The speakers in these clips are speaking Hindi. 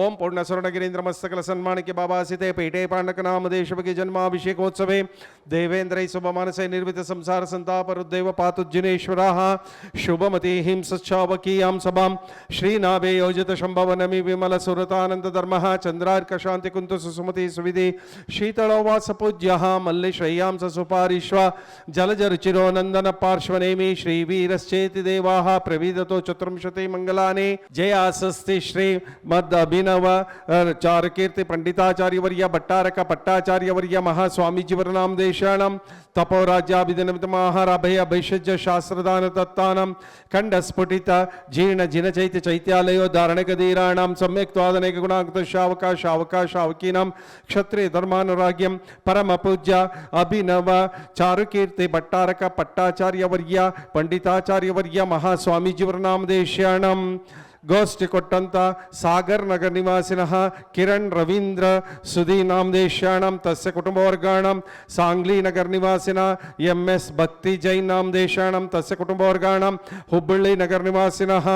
ओम पूर्ण स्वर्णगिरीन्द्र मस्तकल सन्मानिके बाबासिते पीठे पांडक नाम देशभि जन्माभिषेकोत्सवे देवेन्द्रै शुभमानसे निर्मित संसार संतापरुद्देव पातुज्जिनेश्वराः शुभमती हिं सच्छावकीयां सभां श्रीनाभे योजित शंभवनमि विमल सुरतानंद धर्मः चंद्रार्क शांति कुंत सुसुमति सुविधि शीतलो वास पूज्यः मल्लिश्रय्यां सुपारीश्व जलज रुचिरो नंदन पार्श्वनेमि श्रीवीरश्चेति देवाः प्रविदतो चतुर्विंशति मंगलानि जयासस्ति श्री मद अभिनव चारुकीर्ति पंडिताचार्यवर्य भट्टारक भट्टाचार्यवर्य महास्वामीजीवरनाम देशाणां तपोराज्याभिनिमित्त महाराभय अभिषज्य शास्त्रदान तत्तानं खंडस्फुटित जीर्ण जिन चैत्य चैत्यालयो धारणकधीराणां सम्यक् त्वादनेक गुणांकृत शावका शावका शावकीनां क्षत्रिय धर्मानुराग्यं परम पूज्य अभिनव चारुकीर्ति भट्टारक भट्टाचार्यवर्य पंडिताचार्यवर्य महास्वामीजीवरनाम देशाणां गोष्ठी कोट्टंत सागर नगर निवासिनः किरण रवींद्र सुधी नामदेशाणां तस्य कुटुंबवर्गाणां सांगली नगर निवासिनः एमएस भक्ति जैन नामदेशाणां तस्य कुटुंबवर्गाणां हुब्बಳ್ಳಿ नगर निवासिनः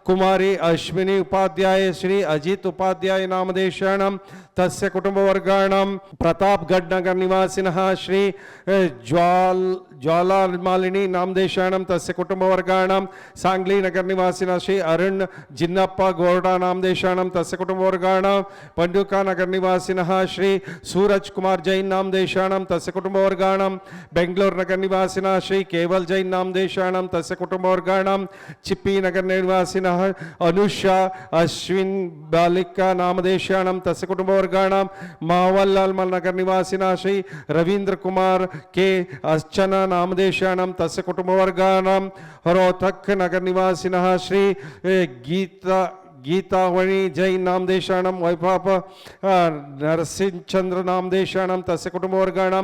कुमारी अश्विनी उपाध्याय श्री अजित उपाध्याय नामदेशाणां तस्य कुटुंबवर्गाणां प्रतापगढ़ नगर निवासिनः श्री ज्वालामालिनी नामदेशाणां तस्य कुटुंबवर्गाणां सांगली नगर निवासिनः श्री अरुण जिन्नप्पा गौड़ा नामदेशाणां तस्य कुटुंबवर्गाणां पंडुका नगर निवासिनः श्री सूरज कुमार जैन नामदेशाणां तस्य कुटुंबवर्गाणां बेंगलूर नगर निवासिनः श्री केवल जैन नामदेशाणां तस्य कुटुंबवर्गाणां चिप्पी नगर निवासिनः अनुषा अश्विन बालिका नामदेशाणां तस्य कुटुंबवर्गाणां मावल्लाल नगर निवासिनः श्री रवींद्र कुमार के अर्चना नामदेशाणां तस्य कुटुंबवर्गाणां रोहतक नगर निवासिनः श्री गीतावणी जैन नामदेशाणां वैभाप नरसिंहचंद्र नामदेशाणां तस्य कुटुंबवर्गाणां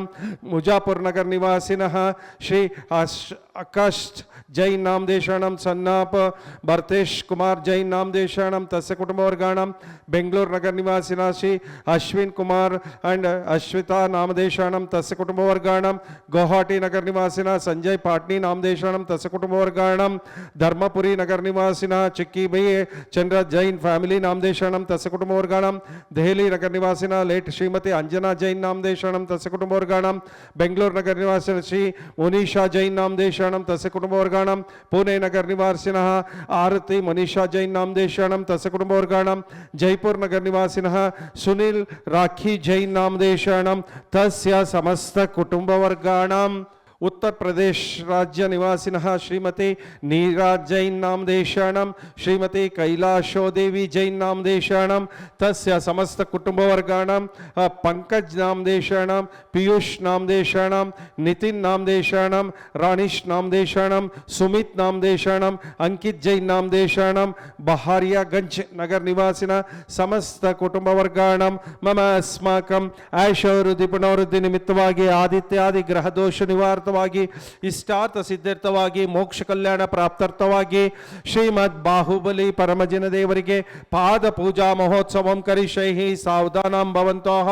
मुजापुर नगर निवासिनः श्री आकाश जैन नामदेशाणां सन्नाप भरतेश कुमार जैन नामदेशाणां तस्य कुटुंबवर्गाणां बेंगलूर नगर निवासिनः श्री अश्विन कुमार एंड अश्विता नामदेशाणां तस्य कुटुंबवर्गाणां गुवाहाटी नगर निवासिनः संजय पाटनी नामदेशाणां तस्य कुटुंबवर्गाणां धर्मपुरी नगर निवासिनः चिक्कीबई चंद्र जैन फैमिली नामदेशाणां तस्य कुटुंबवर्गाणां दहली नगर निवासिनः लेट श्रीमती अंजना जैन नामदेशाणां तस्य कुटुंबवर्गाणां बेंगलूर नगर निवासिनः श्री मुनीषा जैन नामदेशाणां तस्य कुटुंबवर्गाणां पुणे नगर निवासिनः आरती मनीषा जैन नामदेशाणां तस्य कुटुंबवर्गाणां जयपुर नगर निवासिनः सुनील राखी जैन नामदेशाणां तस्य समस्त कुटुंबवर्गाणां उत्तर प्रदेश राज्य निवासिनः श्रीमती नीरा जैन नामदेशाणां श्रीमती कैलाशो देवी जैन नामदेशाणां तस्य समस्त कुटुंबवर्गाणां पंकज नामदेशाणां पीयूष नामदेशाणां नितिन नामदेशाणां राणीश नामदेशाणां सुमित नामदेशाणां अंकित जैन नामदेशाणां बहारियागंज नगर निवासिनः समस्त कुटुंबवर्गाणां मम अस्माकं आयुष्ಯವೃದ್ಧಿ ಪುನರ್ವೃದ್ಧಿ ನಿಮಿತ್ತವಾಗಿ ಆದಿತ್ಯಾದಿ ಗ್ರಹ ದೋಷ ನಿವಾರಣ ಇಷ್ಟಾರ್ಥ ಸಿದ್ಧಾರ್ಥವಾಗಿ ಮೋಕ್ಷ ಕಲ್ಯಾಣ ಪ್ರಾಪ್ತಾರ್ಥವಾಗಿ ಶ್ರೀಮದ್ ಬಾಹುಬಲಿ ಪರಮಜಿನ ದೇವರಿಗೆ ಪಾದ ಪೂಜಾ ಮಹೋತ್ಸವಂ ಕರಿಷ್ಯೈಹಿ ಸಾವಧಾನಂ ಭವಂತಃ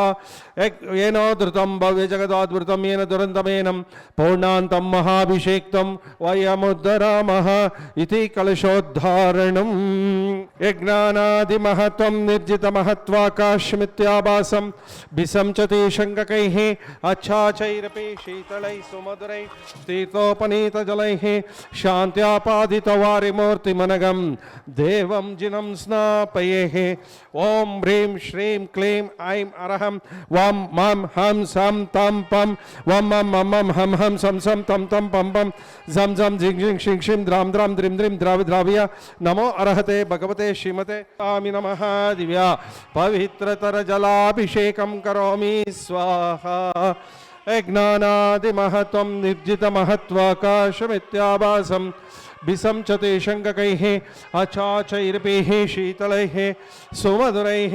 ಏನೋ ಧೃತಂ ಭವ್ಯ ಜಗದಾದ್ಭುತಂ ಏನ ದುರಂತಮೇನಂ ಪೂರ್ಣಾಂತಂ ಮಹಾಭಿಷೇಕ್ತಂ ವಯಮುದ್ಧರಾಮಃ ಇತಿ ಕಲಶೋದ್ಧಾರಣಂ ಯಜ್ಞಾನಾದಿ ಮಹತ್ವಂ ನಿರ್ಜಿತ ಮಹತ್ವಾಕಾಶಮಿತ್ಯಾಭಾಸಂ ಬಿಸಂಚತಿ ಶಂಕಕೈಃ ಅಚ್ಛಾಚೈರಪಿ ಶೀತಳೈ ಸುಮಧುರೈ तीर्थोपनीत जलैः शान्त्यापादितवारिमूर्तिमनगं देवं जिनं स्नापयेः ओम ह्रीं श्रीं क्लीं ऐं अरहं वं मं हं सं तं पं वं मं मं मं हं हं सं सं तं तं पं पं झं झं झिं झिं शिं शिं द्रां द्रां द्रिं द्रिं द्रावि द्रावय नमो अरहते भगवते श्रीमते स्वामी नमः दिव्या पवित्रतर जलाभिषेकं करोमि स्वाहा यज्ञानादि महत्वं निर्जित महत्वाकाशमित्याभासं विसंचते शंककैः अचाचैर्भिः शीतलैः सुमधुरैः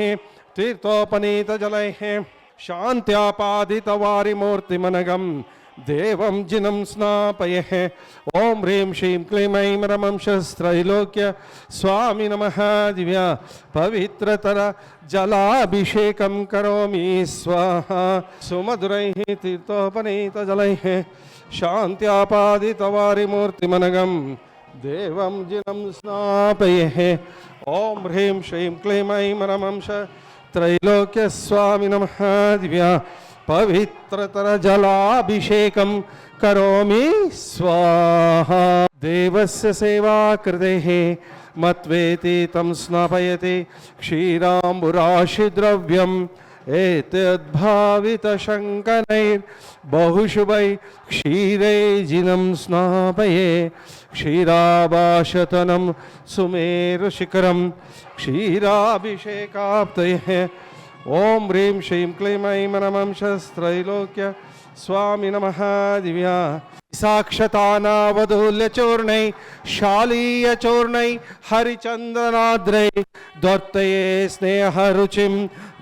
तीर्थोपनीत जलैः शान्त्यापादितवारिमूर्तिमनगं देवं जिनं स्नापयेः ओम ह्रीं श्रीं क्लीं ऐं रमं शस्त्रैलोक्य स्वामी नमः दिव्या पवित्रतर जलाभिषेकं करोमि स्वाहा सुमधुरैः तीर्थोपनीत जलैः शान्त्यापादितवारिमूर्तिमनगं देवं जिनं स्नापयेः ओम ह्रीं श्रीं क्लीं ऐं नमः त्रैलोक्य स्वामी नमः दिव्या पवित्रतर जलाभिषेकं करोमि स्वाहा देवस्य सेवा कृतेः मत्वेति तं स्नापयति क्षीराम्बुराशि द्रव्यम् एतद्भावितशङ्कनैर्बहुशुभै क्षीरै जिनं स्नापये क्षीराभाषतनं सुमेरुशिखरं क्षीराभिषेकाप्तये ओम ह्रीं श्रीं क्लीं ऐं नमः त्रैलोक्य स्वामी नमः दिव्या साक्षतानावधूल्यचूर्णै शालीयचूर्णै हरिचन्दनाद्रै द्वर्तये स्नेहरुचिं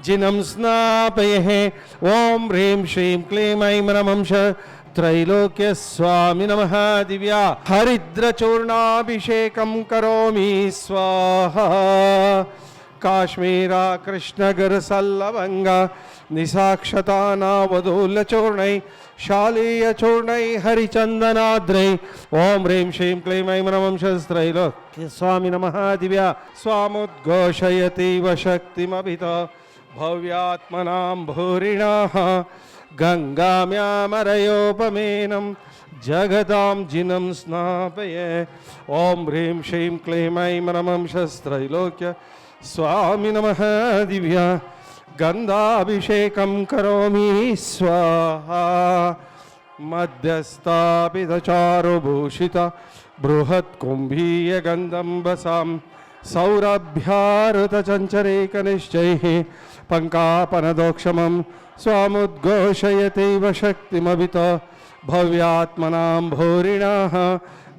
जिनं स्नापये ओम ह्रीं श्रीं क्लीं ऐं नमः त्रैलोक्य स्वामी नमः दिव्या हरिद्रचूर्णाभिषेकं करोमि स्वाहा काश्मीरा कृष्णगिरसल्लवङ्ग निसाक्षतानावधूल्यचूर्णै शालीयचूर्णै हरिचन्दनाद्रै ओम ह्रीं श्रीं क्लीं ऐं नमः त्रैलोक्य स्वामी नमः दिव्या स्वामुद्घोषयतीव शक्तिमभित भव्यात्मनां भूरिणः गङ्गाम्यामरयोपमेनं जगतां जिनं स्नापये ओम ह्रीं श्रीं क्लीं ऐं नमः त्रैलोक्य स्वामी नमः दिव्या गंधाभिषेकं करोमि स्वाहा मध्यस्थापितचारुभूषित बृहत् कुंभीय गंधं बसां सौरभ्यारुतचञ्चरेकनिश्चैः पङ्कापनदोक्षमं स्वामुद्घोषयतीव शक्तिमभित भव्यात्मनां भूरिणः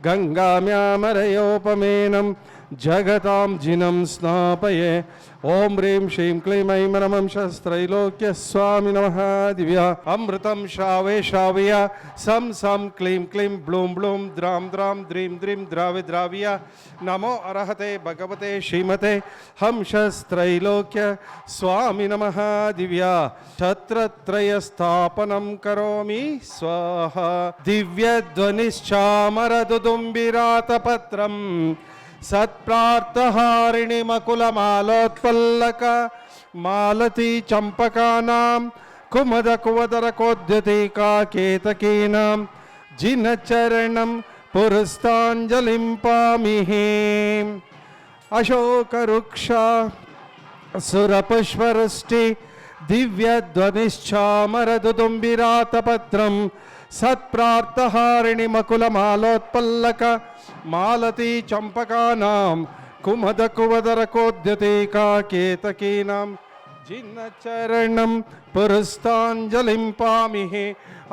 गङ्गाम्यामरयोपमेनं जगतां जिनं स्नापये ओम ह्रीं श्रीं क्लीं ऐं नमः त्रैलोक्य स्वामी नमः दिव्या अमृतं श्रावे श्रावय सं सं क्लीं क्लीं ब्लूं ब्लूं द्रां द्रां द्रीं द्रीं द्रावे द्राविया नमो अरहते भगवते श्रीमते हंसस्त्रैलोक्य स्वामी नमः दिव्या छत्रत्रयस्थापनं करोमि स्वाहा दिव्यध्वनिश्चामरदुदुम्बिरातपत्रम् सत्प्रार्थहारिणि मकुलमालोत्पल्लक मालती चंपकानां कुमद कुवदरकोद्यतिका केतकीनां जिनचरणं पुरस्ताञ्जलिं पामिहि अशोकवृक्ष सुरपुष्पवृष्टि दिव्यध्वनिश्चामरदुदुम्बिरातपत्रं सत्प्रार्थहारिणि मकुलमालोत्पल्लक मालती चंपकानां कुमद कुवदरकोद्यतिका केतकीनां जिनचरणं पुरस्ताञ्जलिं पामिहि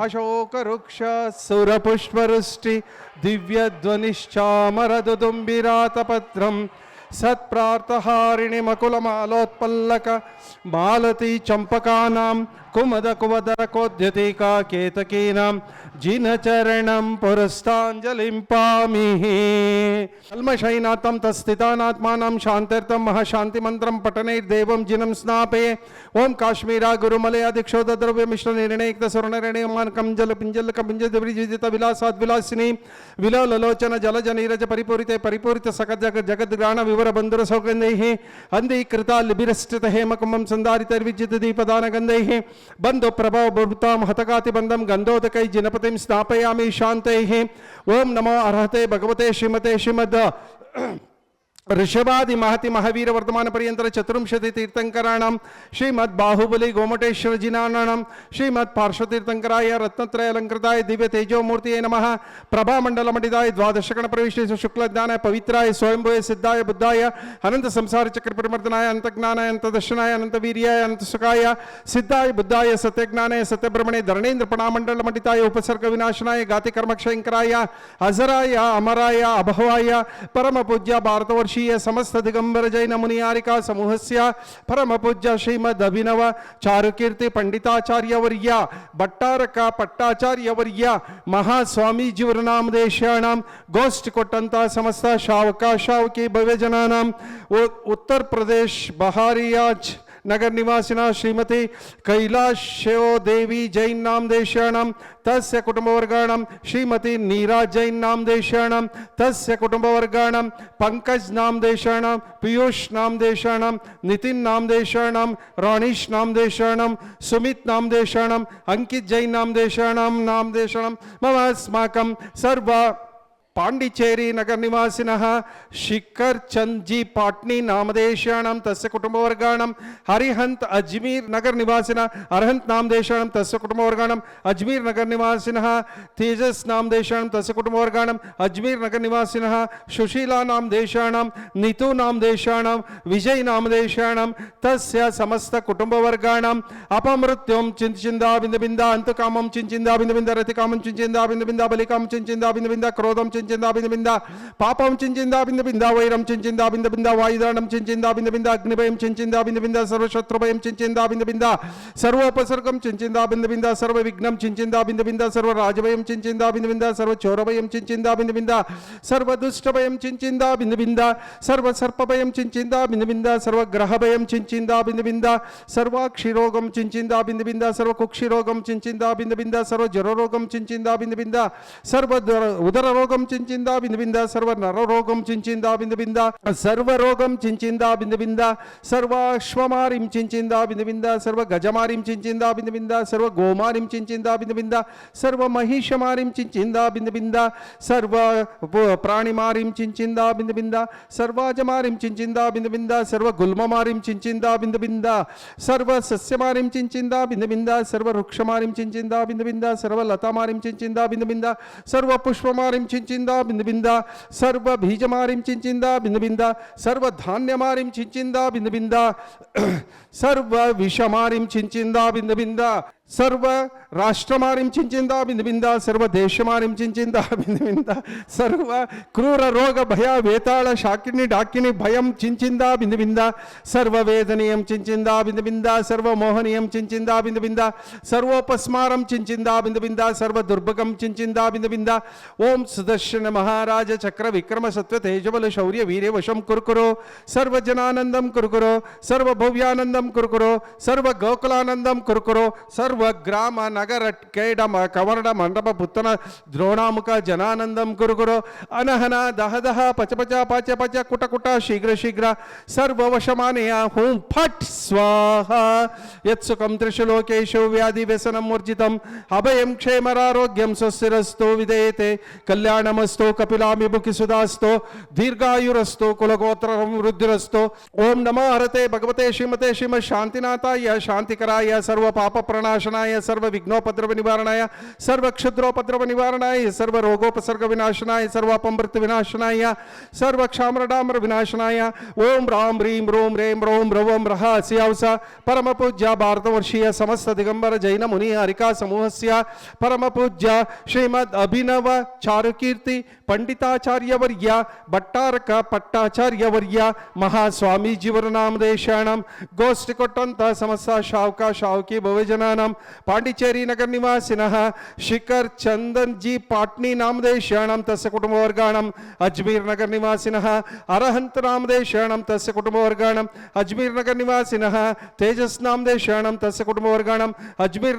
अशोकवृक्ष सुरपुष्पवृष्टि दिव्यध्वनिश्चामरदुदुम्बिरातपत्रं सत्प्रार्थहारिणि मकुलमालोत्पल्लक मालती चंपकानां कुमद कुवदरकोद्यतिका केतकीनां जिनचरणं पुरस्ताञ्जलिं पामिहि कल्मषैनातं तस्थितानात्मानं शान्त्यर्थं महाशान्तिमन्त्रं पठनैर्देवं जिनं स्नापये ओम काश्मीरा गुरुमलया दीक्षोदद्रव्यमिश्रनिर्णयक्तस्वर्णरेणयमानकं जलपिञ्जलकपिञ्जद्विजित विलासाद् विलासिनी विलोललोचन जलजनीरज परिपूरिते परिपूरित जगद्ग्राण विवर बंधुर सौगंधैः अंधीकृता लिबिरस्थित हेमकुंभं संधारितैर्विजित दीपदानगन्धैः बंधु प्रभव बुभुतां हतकाति बंधं गंधोदकै जिनपतिं स्नापयामि शान्तैः ओम नमो अर्हते भगवते श्रीमते श्रीमद् ऋषभादि महति महावीर वर्तमान पर्यंतर चतुर्विंशति तीर्थंकराणां श्रीमद् बाहुबली गोमटेश्वर जिनानां श्रीमद् पार्श्वतीर्थंकराय रत्नत्रय अलंकृताय दिव्य तेजोमूर्तिये नमः प्रभामंडलमंडिताय द्वादशगण प्रविष्ट शुक्ल ज्ञानाय पवित्राय स्वयंभुवे सिद्धाय बुद्धाय अनंत संसार चक्र परिवर्तनाय अनंत ज्ञानाय अनंत दर्शनाय अनंत वीर्याय अनंत सुखाय सिद्धाय बुद्धाय सत्यज्ञानाय सत्यब्रह्मणे धरणेन्द्र प्रणामंडलमंडिताय उपसर्ग विनाशनाय गाति कर्मक्षयंकराय अजराय अमराय अभवाय परम पूज्य भारतवर्ष समस्त दिगंबर जैन मुनियारिका समूहस्य परम पूज्य श्रीमद अभिनव चारुकीर्ति पंडिताचार्यवर्य भट्टारक पट्टाचार्यवर्य महास्वामी जीवनामदेशानां गोष्ठ कोट्टंत समस्त शावका शावकी भव्य जनानां उत्तर प्रदेश बहारियाज नगर निवासिनः श्रीमती कैलाशो देवी जैन नामदेशानां तस्य कुटुंबवर्गाणां श्रीमती नीरा जैन नामदेशानां तस्य कुटुंबवर्गाणां पंकज नामदेशानां पीयूष नामदेशानां नितिन नामदेशानां राणीश नामदेशानां सुमित नामदेशानां अंकित जैन नामदेशानां मम अस्माकं सर्व पांडिचेरी नगर निवासिनः शिखर चंद जी पाटनी नामदेशानां तस्य कुटुंबवर्गाणां हरिहंत अजमेर नगर निवासिनः अरहंत नामदेशानां तस्य कुटुंबवर्गाणां अजमेर नगर निवासिनः तेजस नामदेशानां तस्य कुटुंबवर्गाणां अजमेर नगर निवासिनः सुशीला नामदेशानां नीतू नामदेशानां विजय नामदेशानां तस्य समस्त कुटुंबवर्गाणां अपमृत्युं चिंचिंदा बिंद बिंदा अंतकामं चिंचिंदा बिंद बिंदा रतिकामं चिंचिंदा बिंद बिंदा बलिकामं चिंचिंदा बिंद बिंदा क्रोधं चिंचिंदा बिंद बिंदा पापं चिंचिंदा बिंद बिंदा वैरं चिंचिंदा बिंद बिंदा वायुदानं चिंचिंदा बिंद बिंदा अग्निभयं चिंचिंदा बिंद बिंदा सर्वशत्रुभयं चिंचिंदा बिंद बिंदा सर्वोपसर्गं चिंचिंदा बिंद बिंदा सर्वविघ्नं चिंचिंदा बिंद बिंदा सर्वराजभयं चिंचिंदा बिंद बिंदा सर्वचोरभयं चिंचिंदा बिंद बिंदा सर्वदुष्टभयं चिंचिंदा बिंद बिंदा सर्वसर्पभयं चिंचिंदा बिंद बिंदा सर्वग्रहभयं चिंचिंदा बिंद बिंदा सर्वाक्षिरोगं चिंचिंदा बिंद बिंदा सर्वकुक्षिरोगं चिंचिंदा बिंद बिंदा सर्वज्वररोगं चिंचिंदा बिंद बिंदा सर्व उदररोगं चिंचिंदा बिंद बिंदा सर्व नररोगं चिंचिंदा बिंद बिंदा सर्व रोगं चिंचिंदा बिंद बिंदा सर्व अश्वमारिं चिंचिंदा बिंद बिंदा सर्व गजमारिं चिंचिंदा बिंद बिंदा सर्व गोमारिं चिंचिंदा बिंद बिंदा सर्व महिषमारिं चिंचिंदा बिंद बिंदा सर्व प्राणिमारिं चिंचिंदा बिंद बिंदा सर्वाजमारिं चिंचिंदा बिंद बिंदा सर्व गुल्ममारिं चिंचिंदा बिंद बिंदा सर्व सस्यमारिं चिंचिंदा बिंद बिंदा सर्व वृक्षमारिं चिंचिंदा बिंद बिंदा सर्व लतामारिं चिंचिंदा बिंद बिंदा सर्व पुष्पमारिं चिंचिंदा बिंद बिंदा सर्व बीजमारिं चिंचिंदा बिंद बिंदा सर्व धान्यमारिं चिंचिंदा बिंद बिंदा सर्व विषमारिं चिंचिंदा बिंद बिंदा सर्व राष्ट्रमारिं चिंचिंदा बिंद बिंदा सर्व देशमारिं चिंचिंदा बिंद बिंदा सर्व क्रूर रोग भय वेताल शाकिनी डाकिनी भयं चिंचिंदा बिंद बिंदा सर्व वेदनीयं चिंचिंदा बिंद बिंदा सर्व मोहनीयं चिंचिंदा बिंद बिंदा सर्वोपस्मारं चिंचिंदा बिंद बिंदा सर्व दुर्भगं चिंचिंदा बिंद बिंदा ओम सुदर्शन महाराज चक्र विक्रम सत्व तेजबल शौर्य वीर्य वशं कुरुकुरो सर्व जनानंदं कुरुकुरो सर्व भव्यानंदं कुरुकुरो सर्व गोकुलानंदं कुरुकुरो सर्व ग्राम नगर कैड कवर्ण मंडप पुत्तन द्रोणामुख जनानंदं कुरुकुरो अनहना दहदह पचपच पच पच कुट कुट शीघ्र शीघ्र सर्ववशमानया हुं फट स्वाहा यत्सुखं त्रिषु लोकेषु व्याधि व्यसनं वर्जितं अभयं क्षेमरारोग्यं स्वस्तिरस्तु विधेयते कल्याणमस्तु कपिलामिमुखि सुधास्तु दीर्घायुरस्तु कुलगोत्रं वृद्धिरस्तु ओम नमो हरते भगवते श्रीमते श्रीमद शांतिनाथाय शांतिकराय सर्व पाप प्रणाशनाय सर्व विघ्नोपद्रव निवारणाय सर्व क्षुद्रोपद्रव निवारणाय सर्व रोगोपसर्ग विनाशनाय सर्व अपमृत्यु विनाशनाय सर्व क्षाम्रडाम्र विनाशनाय ओम राम ह्रीं रोम रेम रोम रवम रह सियावसा परम पूज्य भारतवर्षीय समस्त दिगंबर जैन मुनि हरिका समूहस्य परम पूज्य श्रीमद अभिनव चारुकीर्ति पंडिताचार्यवर्य भट्टारक पट्टाचार्यवर्य महास्वामी जीवनामदेशानां गोष्ठी कोट्टंत समस्त शावक शावकी भवजनानां पांडिचेरी नगर निवासिनः शिखर चंदन जी पाटनी नामदेशानां तस्य कुटुंबवर्गाणां अजमेर नगर निवासिनः अरहंत नामदेशानां तस्य कुटुंबवर्गाणां अजमेर नगर निवासिनः तेजस नामदेशानां तस्य कुटुंबवर्गाणां अजमेर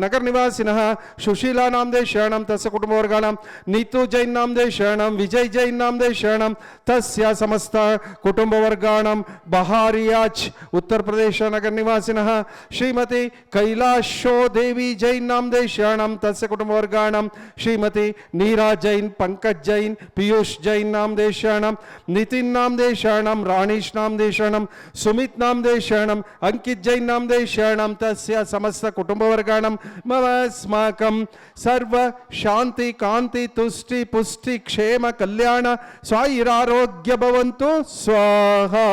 नगर निवासिनः सुशीला नामदेशानां तस्य कुटुंबवर्गाणां नीतू जैन नामदेशानां विजय जैन नामदेशानां तस्य समस्त कुटुंबवर्गाणां बहारियाच उत्तर प्रदेश नगर निवासिनः श्रीमती कैलाशो देवी जैन नामदेशानां तस्य कुटुंबवर्गाणां श्रीमती नीरा जैन पंकज जैन पीयूष जैन नामदेशानां नितिन नामदेशानां राणीश नामदेशानां सुमित नामदेशानां अंकित जैन नामदेशानां तस्य समस्त कुटुंबवर्गाणां मम अस्माकं सर्व शांति कांति तुष्टि पुष्टि क्षेम कल्याण स्वायुरारोग्य भवन्तु स्वाहा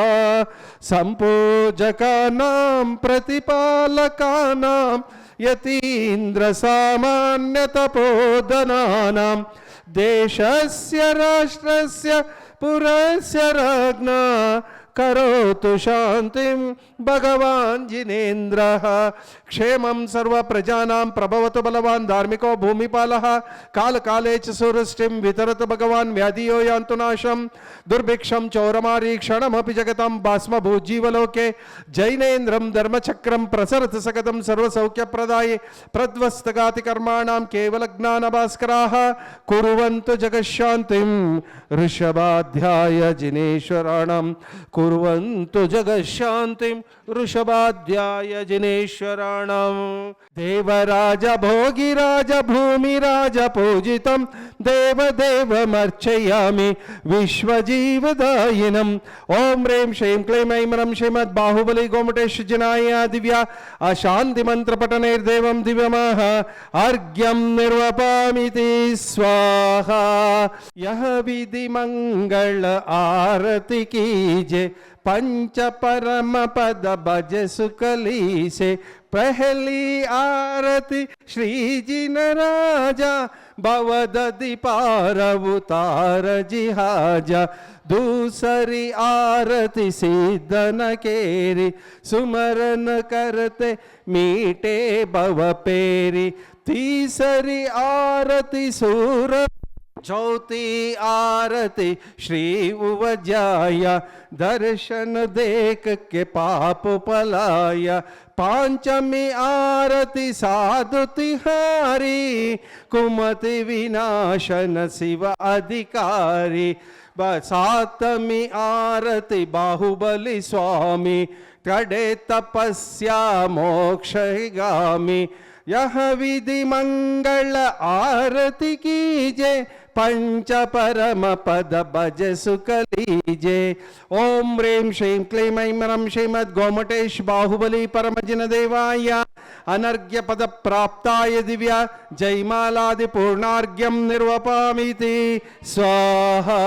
संपूजकानां प्रतिपालकानां यतीन्द्र सामान्य तपोधनानां देशस्य राष्ट्रस्य पुरस्य राज्ञा करोतु शांतिं भगवान् जिनेन्द्रः क्षेमं सर्व प्रजानां प्रभवतु बलवान् धार्मिको भूमिपालः काल काले च सुवृष्टिं वितरतु भगवान् व्याधियो यान्तु नाशं दुर्भिक्षं चौरमारी क्षणमपि जगतां भस्मभूज्जीवलोके जैनेन्द्रं धर्मचक्रं प्रसरतु सकतं सर्वसौख्यप्रदाये प्रध्वस्तगाति कर्माणां केवलज्ञानभास्कराः कुर्वन्तु जगशान्तिं ऋषभाध्याय जिनेश्वराणां कुर्वन्तु जगशान्तिं ऋषभाध्याय जिनेश्वराणां देवराज भोगिराज भूमिराज पूजितं देवदेवमर्चयामि विश्वजीवदायिनं ॐ ह्रीं श्रीं क्लीं ऐं ह्रं श्रीमद्बाहुबली गोमटेश जनाय दिव्या अशान्तिमन्त्रपठनैर्देवं दिव्यमः अर्घ्यं निर्वपामिति स्वाहा यह विधि मंगल आरती कीजे पंच परम पद भज सुकली से पहली आरती श्री जी न राजा भवदधि पार उतार जिहाजा दूसरी आरती सिद्धन केरी सुमरन करते मीटे भव पेरी तीसरी आरती सूर चौथी आरती श्री उवजाया दर्शन देख के पाप पलाया पांचमी आरती साधु तिहारी कुमति विनाशन शिव अधिकारी सातमी आरती बाहुबली स्वामी कड़े तपस्या मोक्षगामी यह विधि मंगल आरती कीजे पंच परम पद भज सुख लीजे ओम ह्रीं श्रीं क्लीं ऐं ह्रं श्रीमद् गोमटेश बाहुबली परमजिन देवाय अनर्घ्य पद प्राप्ताय दिव्या जयमालादि पूर्णार्घ्यं निर्वपामिति स्वाहा।